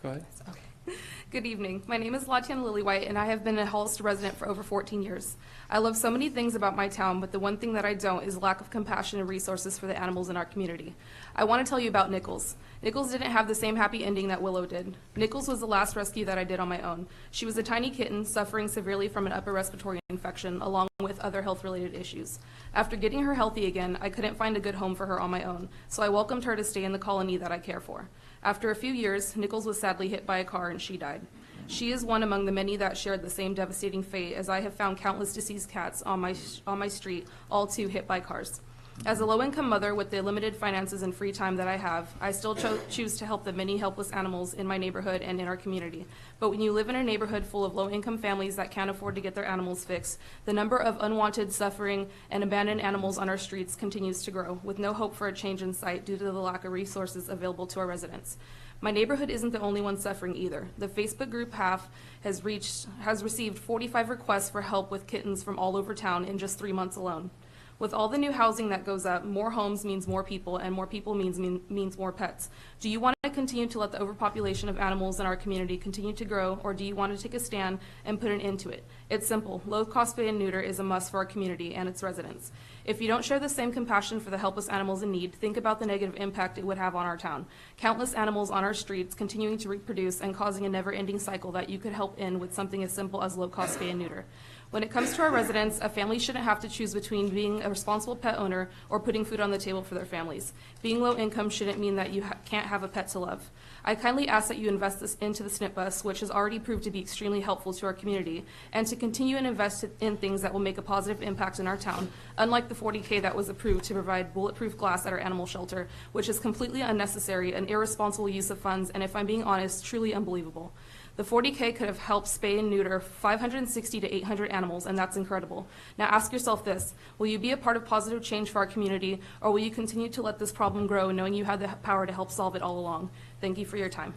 Go ahead. Okay. Good evening. My name is Latiana Lillywhite, and I have been a Hollister resident for over 14 years. I love so many things about my town, but the one thing that I don't is lack of compassion and resources for the animals in our community. I want to tell you about Nichols. Nichols didn't have the same happy ending that Willow did. Nichols was the last rescue that I did on my own. She was a tiny kitten suffering severely from an upper respiratory infection, along with other health-related issues. After getting her healthy again, I couldn't find a good home for her on my own, so I welcomed her to stay in the colony that I care for. After a few years, Nichols was sadly hit by a car and she died. She is one among the many that shared the same devastating fate, as I have found countless deceased cats on my street, all too hit by cars. As a low-income mother with the limited finances and free time that I have, I still choose to help the many helpless animals in my neighborhood and in our community. But when you live in a neighborhood full of low-income families that can't afford to get their animals fixed, the number of unwanted, suffering, and abandoned animals on our streets continues to grow, with no hope for a change in sight due to the lack of resources available to our residents. My neighborhood isn't the only one suffering either. The Facebook group HALF has received 45 requests for help with kittens from all over town in just 3 months alone. With all the new housing that goes up, more homes means more people, and more people means more pets. Do you want to continue to let the overpopulation of animals in our community continue to grow, or do you want to take a stand and put an end to it? It's simple. Low-cost spay and neuter is a must for our community and its residents. If you don't share the same compassion for the helpless animals in need, think about the negative impact it would have on our town. Countless animals on our streets continuing to reproduce and causing a never-ending cycle that you could help end with something as simple as low-cost spay and neuter. When it comes to our residents, a family shouldn't have to choose between being a responsible pet owner or putting food on the table for their families. Being low income shouldn't mean that you can't have a pet to love. I kindly ask that you invest this into the SNP bus, which has already proved to be extremely helpful to our community, and to continue and invest in things that will make a positive impact in our town, unlike the $40K that was approved to provide bulletproof glass at our animal shelter, which is completely unnecessary, an irresponsible use of funds, and if I'm being honest, truly unbelievable. The $40K could have helped spay and neuter 560 to 800 animals, and that's incredible. Now ask yourself this: will you be a part of positive change for our community, or will you continue to let this problem grow knowing you had the power to help solve it all along? Thank you for your time.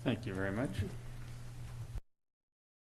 Thank you very much.